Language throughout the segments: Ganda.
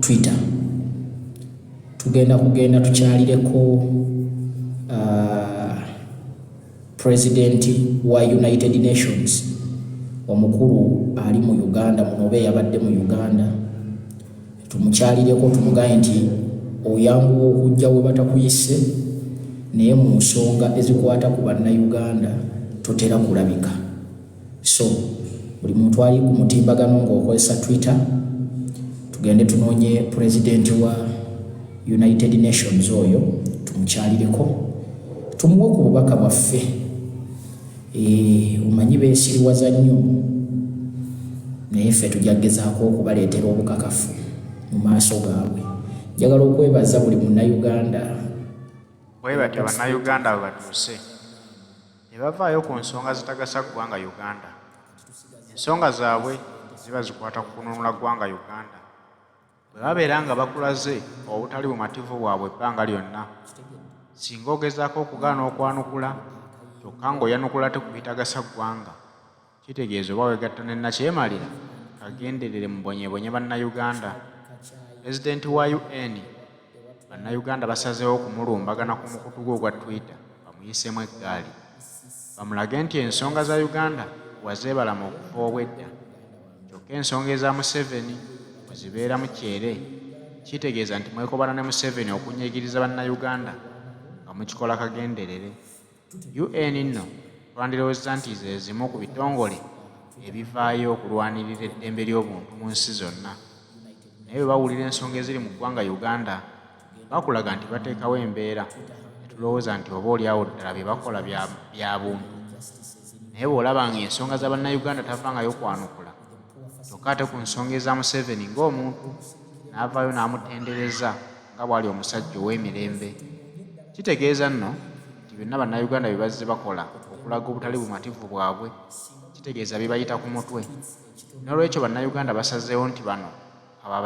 Twitter. Kugenda tukyalireko President wa United Nations omukulu ali mu Uganda, munobe yabadde mu Uganda. Tumukyalireko tumugaye nti oyangu okujja we batakuyise naye mu nsonga ezikwata ku bannayuganda totera kulabika. So buli muntu ali ku mutimbagano ng'okozesa Twitter, tugende tunoonye President wa United Nations oyo tumukyalireko, tumuwe ku bubaka bwaffe. Omanyi beesiriwaza nnyo naye ffe tujagezaako okubaleetera obukakafu mu maaso gaabwe. Njagala okwebaza buli munnayuganda. Bwe batyo bannayuganda bwe batuuse ne bavaayo ku nsonga zitagasa ggwanga Uganda. Ensonga zaabwe ziba zikwata ku kununula ggwanga Uganda. Bwe babeera nga bakulaze obutali bumativu bwabwe ebbanga lyonna, singa ogezaako okugaana okwanukula kyokka ng'oyanukula te ku bitagasa ggwanga, kitegeeza oba wegatta ne nakyemalira kagenderere mubonyebonye bannayuganda. Pulezidenti wa UN bannayuganda basazeewo okumulumbagana ku mukutu gwe ogwa Twitter bamuyisemu eggaali, bamulage nti ensonga za Uganda wazeebalama okuva obwedda. Kyokka ensonga eza Museveni bwe zibeera mu kyere, kitegeeza nti mwekobana ne Museveni okunyigiriza bannayuganda nga mukikola kagenderere. UN nno twandirowooza nti ze zimu ku bitongole ebivaayo okulwanirira eddembe ly'obuntu mu nsi zonna, naye bwe bawulira ensonga eziri mu ggwanga Uganda bakulaga nti bateekawo embeera ne tulowooza nti oba oliawo ddala bye bakola bya buntu. Naye bw'olaba ng'ensonga za bannayuganda tavangayo kwanukula, kyokka ate ku nsonga eza Museveni ng'omuntu n'avaayo n'amutendereza nga bw'ali omusajja ow'emirembe, kitegeeza nno nti byonna bannayuganda bye bazze bakola okulaga obutali bumativu bwabwe, kitegeeza bibayita ku mutwe. N'olwekyo bannayuganda basazeewo nti bano aba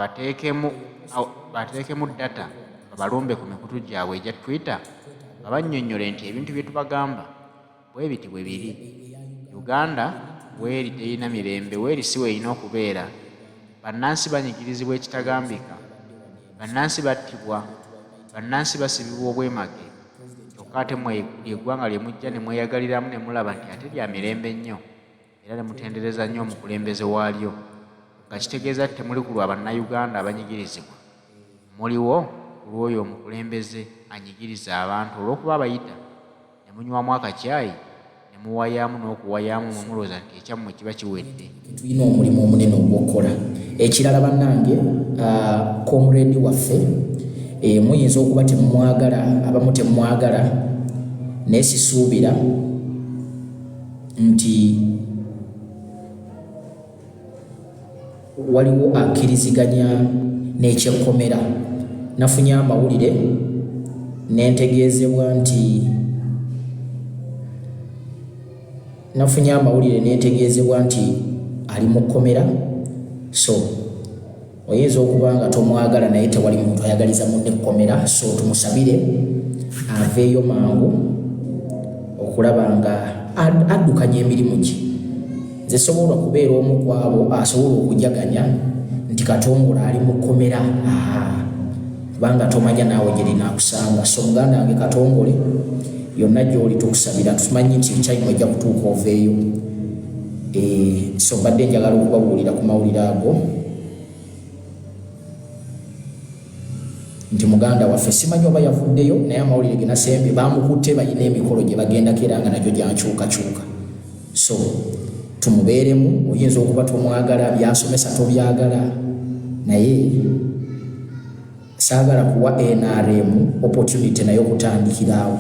bateekemu data babalumbe ku mikutu gyabwe egya Twitter, babannyonnyole nti ebintu bye tubagamba bwe biti bwe biri. Uganda bweri terina mirembe, weri si weerina okubeera. Bannansi banyigirizibwa ekitagambika, bannansi battibwa, bannansi basibibwa obwemage, kyokka ate eggwanga lye mujja ne mweyagaliramu ne mulaba nti ate lya mirembe nnyo era ne mutendereza nnyo omukulembeze waalyo, nga kitegeeza nti temuli ku lwa bannayuganda abanyigirizibwa, muliwo ku lw'oyo omukulembeze anyigiriza abantu olw'okuba abayita ne munywamu akacyayi ne muwayaamu n'okuwayaamu mumulooza nti ekyammwe kiba kiwedde. Tulina omulimu omunene ogw'okukola. Ekirala bannange, comrade waffe muyinza okuba temumwagala, abamu temumwagala, naye sisuubira nti waliwo akkiriziganya n'ekyekkomera. Nafunye amawulire nentegeezebwa nti ali mu kkomera. So oyinza okuba nga tomwagala naye tewali muntu ayagaliza munne kkomera, so tumusabire aveeyo mangu okulaba nga addukanya emirimu gye. Nze sobola kubeera omu ku abo asobola okujaganya nti Katongola ali mu kkomera, kubanga tomanya naawe gye linaakusanga. So muganda wange Katongole, yonna gy'oli tukusabira, tumanyi nti ekyayima ojja kutuuka oveeyo. So mbadde njagala okubabuulira ku mawulire ago nti muganda waffe simanyi oba yavuddeyo, naye amawulire ge nasembe bamukutte balina emikolo gye bagendako era nga nagyo gyankyukakyuka. So tumubeeremu. Oyinza okuba tomwagala, byasomesa tobyagala, naye saagala kuwa NRM opportunity naye okutandikiraawo.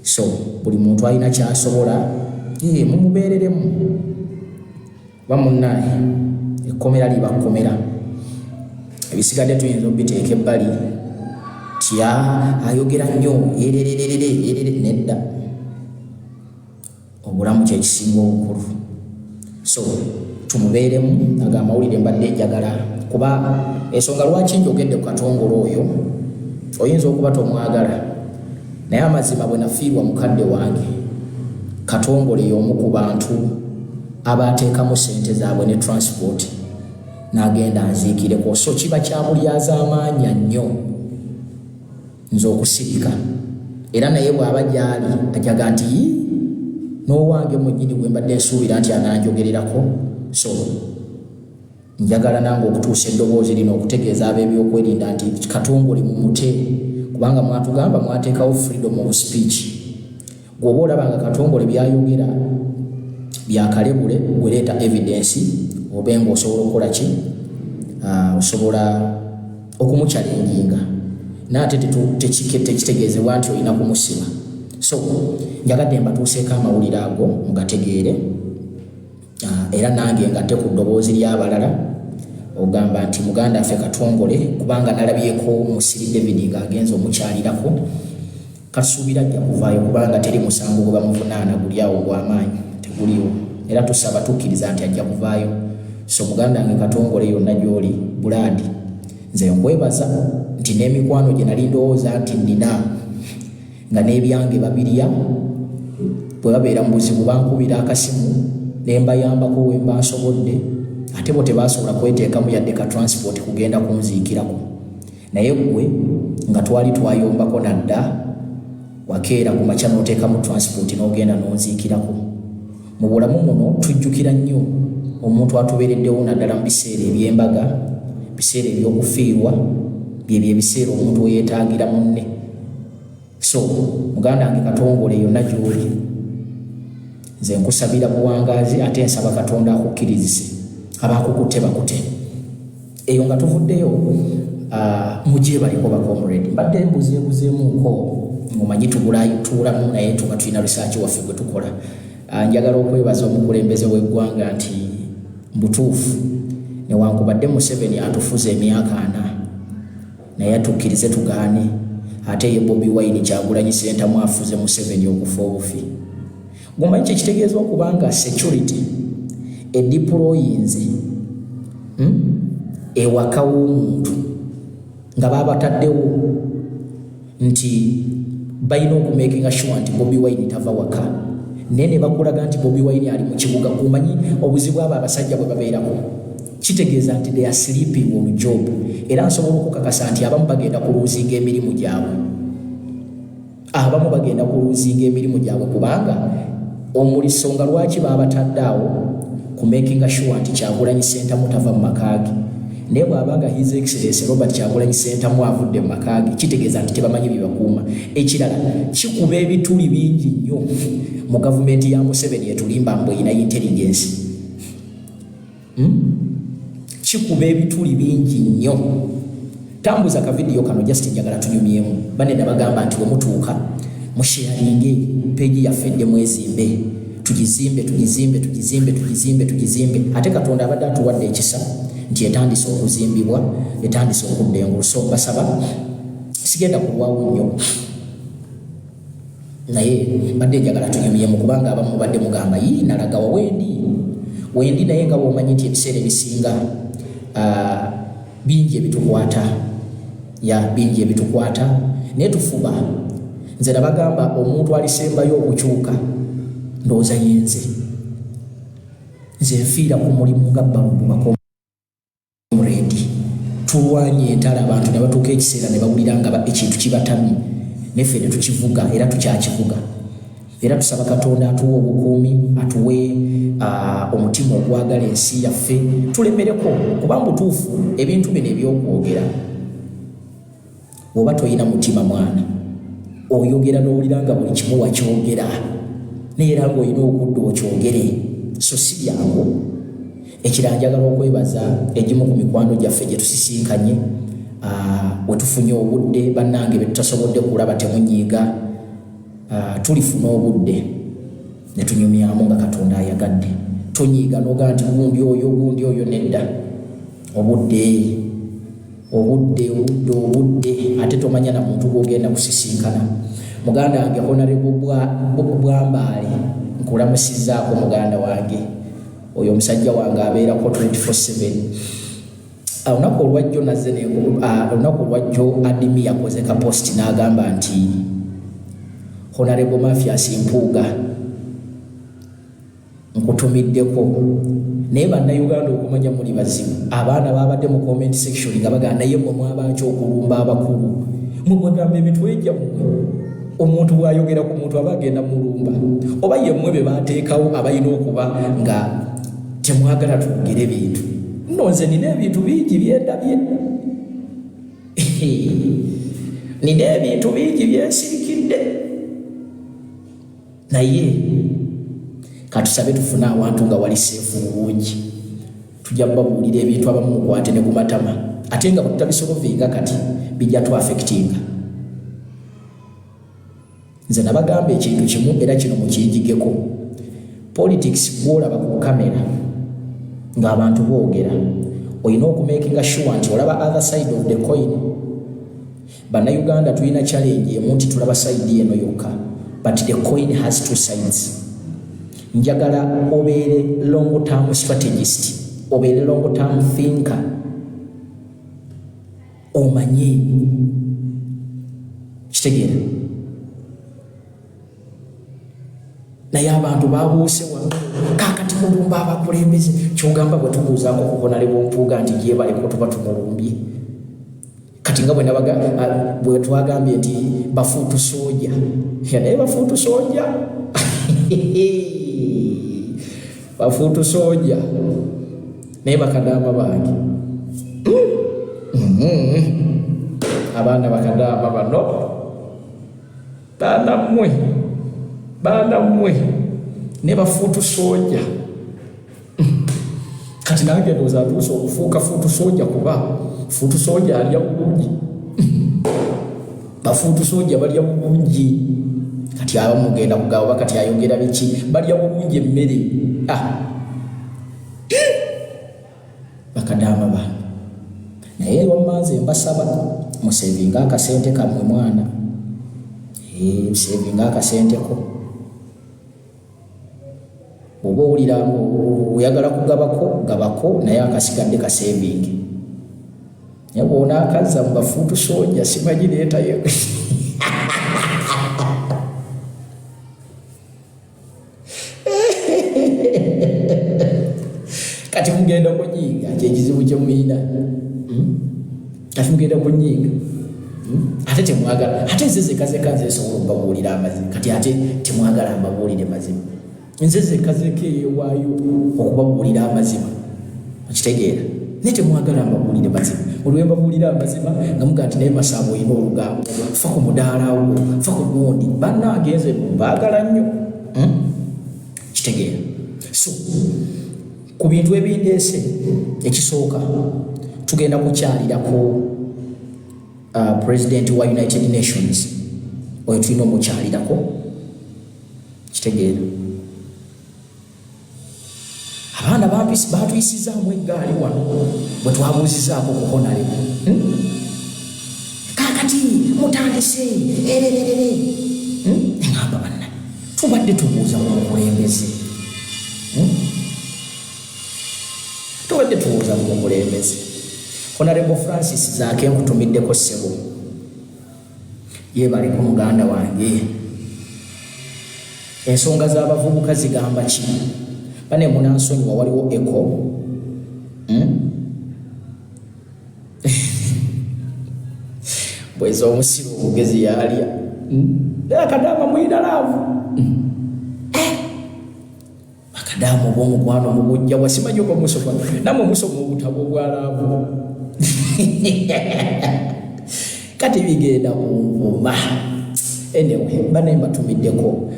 So buli muntu alina kyasobola, mumubeereremu. Bamunnaye ekkomera liba kkomera, ebisigadde tuyinza obiteeka ebbali ti ayogera nnyo ererererere. Nedda, obulamu kyekisinga obukulu. So tumubeeremu. Ago amawulire mbadde njagala, kuba ensonga lwaki njogedde ku Katongole oyo, oyinza okuba tomwagala, naye amazima bwe nafiirwa mukadde wange, Katongole y'omu ku bantu abateekamu ssente zaabwe ne transport n'agenda anziikireko. So kiba kyamulyaza amaanyi nnyo nze okusirika, era naye bw'aba gy'ali ajaga nti n'owange mwennyini gwe mbadde nsuubira nti ananjogererako. So njagala nange okutuusa eddoboozi lino okutegeeza ab'ebyokwerinda nti Katongole mumute, kubanga mwatugamba mwateekawo freedom of speech. Gw'oba olabanga Katongole byayogera byakalebule, gwe leeta evidence obe ng'osobola okukola ki, osobola okumuchalenginga n'ate tekitegeezebwa nti olina kumusiba. So njagadde mbatuuseeko amawulire ago mugategeere, era nange ngatte ku ddoboozi ly'abalala ogamba nti muganda affe Katongole, kubanga nalabyeko Musiri David ng'agenza omukyalirako, kasuubira ajja kuvaayo kubanga teri musango gwe bamuvunaana guli awo gw'amaanyi, teguliwo, era tusaba tukkiriza nti ajja kuvaayo. So muganda wange Katongole yonna gy'oli Bulandi, nze nkwebaza nti n'emikwano gye nali ndowooza nti nnina nga n'ebyange babirya, bwe babeera mu buzibu bankubira akasimu ne mbayambako we mba nsobodde, ate bo tebaasobola kweteekamu yadde ka transport kugenda kunziikirako. Naye gwe nga twali twayombako nadda, wakeera ku makya n'oteekamu transport n'ogenda n'onziikirako. Mu bulamu muno tujjukira nnyo omuntu atubeereddewo naddala mu biseera eby'embaga, biseera eby'okufiirwa, byebyo ebiseera omuntu we yeetaagira munne. So muganda wange Katongole yonna gy'oli, nze nkusabira buwangaazi, ate nsaba Katonda akukkirizise, abaakukutte bakute. Eyo nga tuvuddeyo mugyebaliko bakomrade, mbadde mbuzeebuzeemuko, mumanyi tuulamu naye tuba tulina research waffe gwe tukola. Njagala okwebaza omukulembeze w'eggwanga nti butuufu newankubadde Museveni atufuza emyaka 4 naye atukkirize tugaane, ate ye Bobi Wine Kyagulanyi Ssentamu afuze Museveni okufa obufi. Gomanyi kye kitegeeza okubanga security edeployinze ewaka w'omuntu nga baabataddewo nti balina okumakinga sure nti Bobi Wine tava waka, naye ne bakulaga nti Bobi Wine ali mu kibuga. Gomanyi obuzibu abo abasajja bwe babeerako, kitegeeza nti they are sleeping on job. Era nsobola okukakasa nti abamu bagenda kuluuzinga emirimu gyabwe, abamu bagenda kuluuzinga emirimu gyabwe kubanga omuliso nga lwaki baabatadde awo ku makinga sure nti Kyagulanyi Ssentamu tava mu makaage. Naye bw'abanga His Excellency Robert Kyagulanyi Ssentamu avudde mu makaage, kitegeeza nti tebamanyi bye bakuuma. Ekirala kikuba ebituli bingi nnyo mu gavumenti ya Museveni etulimba mbu erina intelligence. Kikuba ebituli bingi nnyo. Tambuza ka video kano just njagala tunyumyemu. Banene bagamba nti wemutuuka musharinge peji yaffe mwezimbe, tugizimbe. Ate Katonda abadde atuwadde ekisa nti etandise okuzimbibwa, etandise okudda engulu. So basaba, sigenda kulwawo nnyo, naye badde njagala tunyumyemu kubanga abamu badde mugamba nalaga wa wendi naye nga bw'omanyi nti ebiseera ebisinga bingi ebitukwata naye tufuba. Nze nabagamba omuntu alisembayo okukyuka ndowooza yenze. Nze nfiira ku mulimu nga Balubu bakomrade, tulwanye entala abantu ne batuuka ekiseera ne bawulira nga ekintu kibatamye, neffe ne tukivuga era tukyakivuga. Era tusaba Katonda atuwe obukuumi, atuwe omutima ogwagala ensi yaffe, tulemereko kuba mbutuufu ebintu bino ebyokwogera. Oba toyina mutima mwana, oyogera n'owulira nga buli kimu wakyogera, naye era ng'olina okudda okyogere. So si byangu. Ekirala njagala okwebaza egimu ku mikwano gyaffe gye tusisinkanye, we tufunye obudde, bannange be tutasobodde kulaba temunyiiga, tulifuna obudde ne tunyumyamu nga Katonda ayagadde. Tonyiiga n'ogaa nti gundi oyo nedda. Obudde ate tomanya na muntu gw'ogenda kusisinkana. Muganda wange Honorable Bwambaale nkulamusizzaako muganda wange, oyo omusajja wange abeerako 24/7. Olunaku olwajjo Adimi yakoze ka post n'agamba nti Honorable Mathias Mpuuga nkutumiddeko naye bannayuganda okumanya muli bazibu abaana babadde mu comment section nga bagamba naye mwe mwabaki okulumba abakulu mugamba ebintu ejja omuntu bwayogera ku muntu aba agenda mulumba oba yemmwe be bateekawo abalina okuba nga temwagala tugire bintu nonze nina ebintu bingi byendabye nina ebintu bingi byensirikidde naye katusabe tufune awantu nga wali seefu bulungi tujja babuulira ebintu abamu mukwate ne ku matama ate nga bututabisolvinga kati bijja tu affectinga nze nabagamba ekintu kimu era kino mukiyigigeko politics bwolaba ku kamera ng'abantu boogera olina okumakinga sure nti olaba other side of the coin bannayuganda tulina challenge emu nti tulaba side eno yokka but the coin has two sides njagala obeere long term strategist obeere long term thinker omanye kitegeera naye abantu babuuse wano kakati mulumba abakulembeze kyogamba bwe tubuuzaako kubonale bwompuuga nti gyebaleko tuba tumulumbye kati nga bwe twagambye nti bafuutu sooja naye bafuutu sooja bafuutu sooja naye bakadaama bange abaana bakadaama bano baana mmwe ne bafuutu sooja kati nange ndowooza atuuse okufuuka fuutu sooja kuba fuutu sooja alya bulungi bafuutu sooja balya bulungi kati abamu mugenda kugaba oba kati ayogera biki balya bulungi emmere bakadaama bange naye wammanze mbasaba musevinga akasente kammwe mwana musevinga akasenteko bw'oba owulira oyagala gabako naye akasigadde kasevingi naye bw'onaakazza mu bafuutu sooja simanyi leetayo kati mugenda kunyiiga kyekizibu kyemuyina kati mugenda kunyiiga ate temwagala ate nze zekazeka nze nsobola okubabuulira amazima kati ate temwagala mbabuulire mazima nze zekazeka eyewaayo okubabuulira amazima okitegeera naye temwagala mbabuulire mazima olwe mbabuulira amazima nga muga nti naye Masabo olina olugambo fa ku mudaalawo fa ku gundi bannange nze mbaagala nnyo kitegeera so ku bintu ebindeese ekisooka tugenda kukyalirako president wa United Nations oyo tulina omukyalirako kitegeera abaana batuyisizaamu eggaali wano bwe twabuuzizaako kuhonale kakati mutandise erererere ngamba banna tubadde tubuuza mu mukulembeze tubadde tubuuza mu mukulembeze Honorable Francis Zaake nkutumiddeko ssebo yeebaleko muganda wange ensonga z'abavubuka zigamba ki bane munansonyiwa waliwo eko bweza omusiru omugezi yalya akadaama mwidalaavu akadaama obwomukwano mubujja wasimanyi oba musoma namwe musoma obutabo obwalaavu kati bigenda munvuma anyway bane mbatumiddeko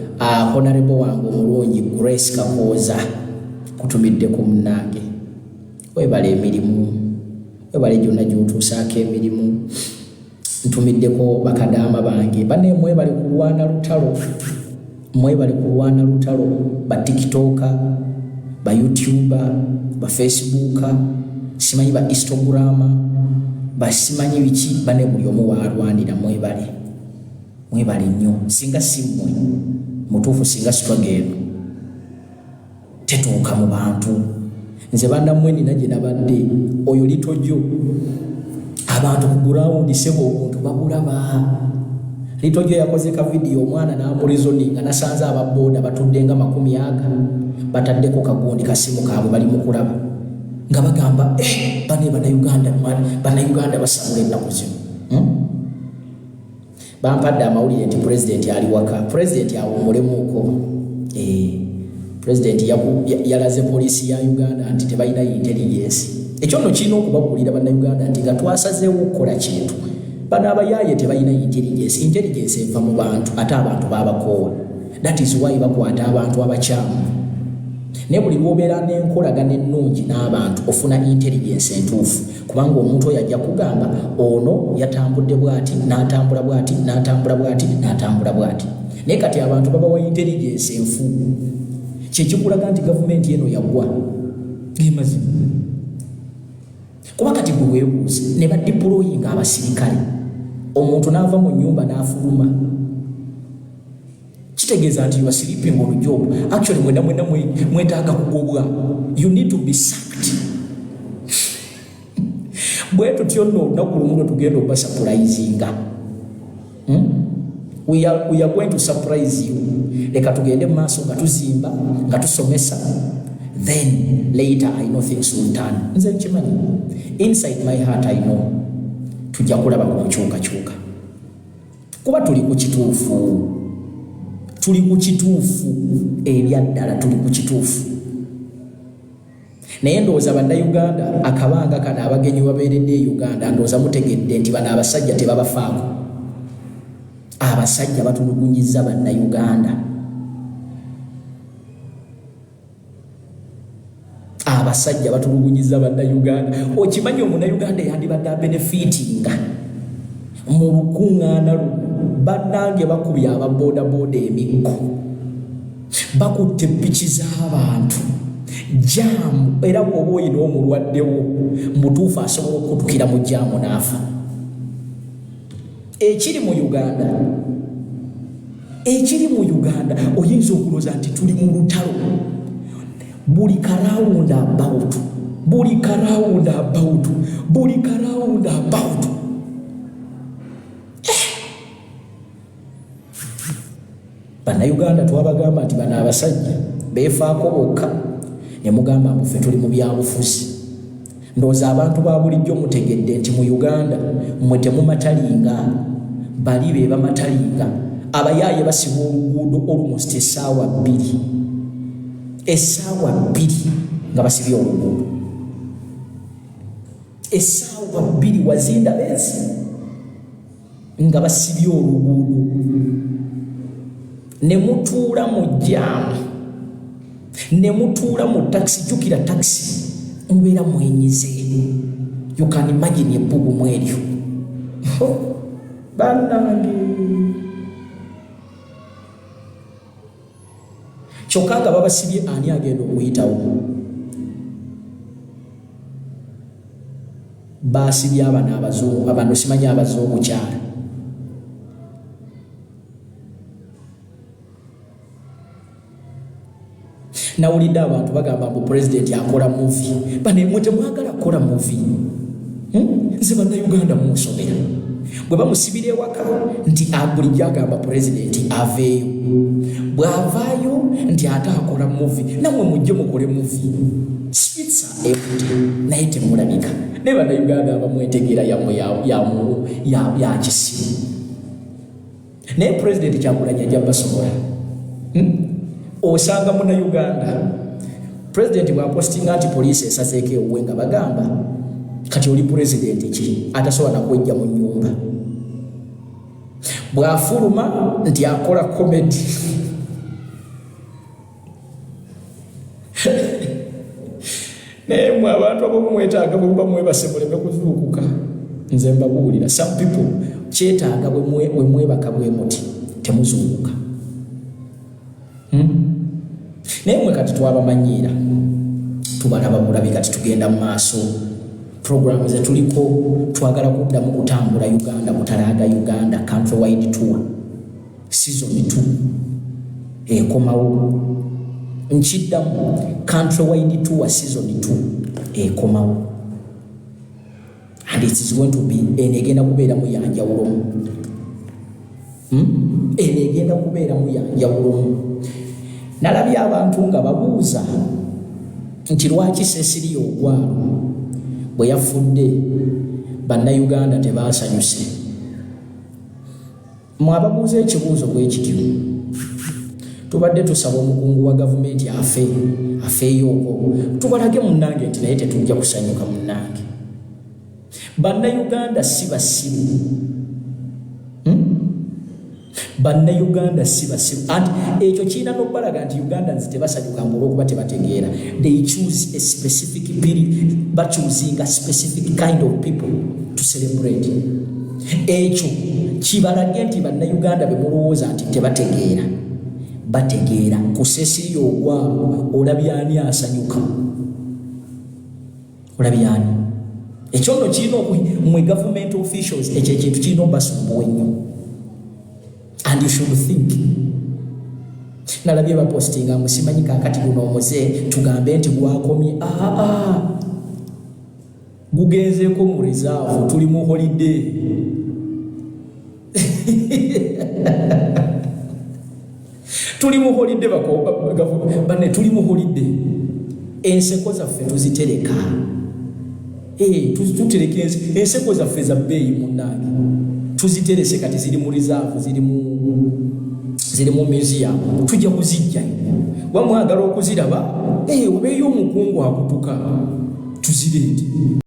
honorable wange omulungi Grace Kakooza kutumiddeko munnange webale emirimu webale gyonna gy'otuusaako emirimu ntumiddeko bakadaama bange bane mwebale kulwana lutalo ba TikToker ba YouTuber ba Facebooker simanyi ba Instagram basimanyi biki bane buli omu walwanira mwebale nnyo singa simmwe mutuufu singa sitwagenda tetuuka mu bantu nze bannammwe nina gye nabadde oyo litojo abantu ku gurawundi sebo obuntu babulaba litojo yakoze ka vidiyo omwana n'amulizoninga nasanze ababooda batudde nga 100 bataddeko kagundi kasimu kaabwe bali mu kulaba nga bagamba bannayuganda basamula ennaku zino. Bampadde amawulire nti pulezidenti ali waka. Pulezidenti awumulemuuko. Pulezidenti yalaze poliisi ya Uganda nti tebalina intelligence. Ekyo nno kirina okubabuulira bannayuganda nti nga twasazeewo okukola kintu. Bano abayaaye tebalina intelligence. Intelligence eva mu bantu ate abantu babakoowa. That is why bakwata abantu abakyamu. Ne buli lwobeera n'enkolagana ennungi n'abantu ofuna intelligence entuufu. Kubanga omuntu oyo ajja kugamba ono yatambudde bw'ati n'atambula bw'ati n'atambula bw'ati n'atambula bw'ati. Naye kati abantu babawa intelligence enfu. Kyekikulaga nti gavumenti eno yaggwa. Mazima. Kuba kati gwe weebuuze ne badipulooyinga abasirikale. Omuntu n'ava mu nnyumba n'afuluma. Kitegeeza nti you are sleeping on a job. Actually mwenda mwetaaga kugobwa. You need to be sacked. Bwetu tionno olunaku lumu tugenda oba surprisinga. We are going to surprise you. Leka tugende mu maaso nga tuzimba nga tusomesa. Then later I know things will turn. Nze nkimanyi. Inside my heart I know. Tujja kulaba ku nkyukakyuka. Kuba tuli ku kituufu. Tuli ku kituufu. Ebyaddala tuli ku kituufu. Naye ndowooza bannayuganda akabanga kana abagenyi babeeredde Uganda ndowooza mutegedde nti bano abasajja tebabafaako. Abasajja batulugunyizza bannayuganda. Abasajja batulugunyizza bannayuganda. Okimanyi omunnayuganda yandibadde abenefitinga mu lukuŋŋaana luno bannange bakubye ababoodaboda emiggo. Bakutte ppiki z'abantu. Jaamu era bw'oba oyina omulwaddewo mutuufu asobola okutukira mu jaamu n'afa. Ekiri mu Uganda oyinza okulooza nti tuli mu lutalo. Buli karawunda about. Bannayuganda twabagamba nti bano abasajja beefaako bokka. Ne mugamba muffe tuli mu byabufuzi. Ndowooza abantu ba bulijjo mutegedde nti mu Uganda mmwe temumatalinga. Bali be bamatalinga. Abayaaye basiba oluguudo almost essaawa 2 nga basibye oluguudo. Essaawa 2 wazinda bensi nga basibye oluguudo. Ne mutuula mu jaamu. Ne mutuula mu taxi. Jukira taxi mubeera mwenyize. You can imagine ebbugu mwelyo. Bannange. Kyokka nga babasibye ani agenda okuyitawo? Baasibye abana abazungu. Abantu simanyi abazungu kyala. Nawulidde abantu bagamba mbu pulezidenti akola movie. Bane mwe temwagala kukola movie. Nze bannayuganda munsomera. Bwe bamusibira ewaka nti bulijjo agamba pulezidenti aveeyo. Bw'avaayo nti ate akola movie. Nammwe mujje mukole movie. Streets are empty. Naye temulabika. Ne bannayuganda abamwetegeera ya kisimu. Naye pulezidenti Kyagulanyi ajja basobola. Osanga munnayuganda pulezidenti bw'apostinga nti poliisi esazeeko ewuwe nga bagamba kati oli pulezidenti ki atasobola nakwejja mu nnyumba. Bw'afuluma nti akola komedi naye mwe abantu abamu mwetaaga bwe muba mwebase muleme kuzuukuka. Nze mbabuulira some people kyetaaga bwe mwebaka bwe muti temuzuukuka. Naye mwe kati twabamanyiira tubalaba bulabi kati tugenda mu maaso. Programu ze tuliko twagala kuddamu kutambula Uganda Butalaaga Uganda countrywide tour season 2 ekomawo. Nkiddamu countrywide tour season 2 ekomawo. And it is going to be enegenda kubeera mu yanjawulo. Enegenda kubeera mu yanjawulo. nalabye abantu nga babuuza nti lwaki Cecilia Ogwalo bwe yafudde bannayuganda tebaasanyuse. Mwababuuza ekibuuzo bwe kityo. Tubadde tusaba omukungu wa gavumenti afeeyooko tubalage munnange nti naye tetujja kusanyuka munnange. Bannayuganda si basiru. Bannayuganda si basiru. Anti ekyo kiina n'obbalaga nti Ugandans tebasanyuka olw'okuba tebategeera. They choose a specific period, bachoosing a specific kind of people to celebrate. Ekyo kibalage nti bannayuganda be mulowooza nti tebategeera. Bategeera ku Cecilia Ogwalo olabyani asanyuka. Olabyani. Ekyo nno kirina mwe government officials ekyo ekintu kirina obbasumbuwa ennyo. And you should think. Nalabye bapostinga musimanyi kaakati guno omuze tugambe nti gwakomye. Gugenzeeko mu reserve tuli mu holiday. Tuli mu holiday bane tuli mu holiday. Enseko zaffe tuzitereka. Tutereka enseko zaffe za bbeeyi munnange. Tuziterese kati ziri mu reserve ziri mu museum. Tujja kuzijja. Wamwagala okuziraba obeeyo omukungu akutuka tuzireete.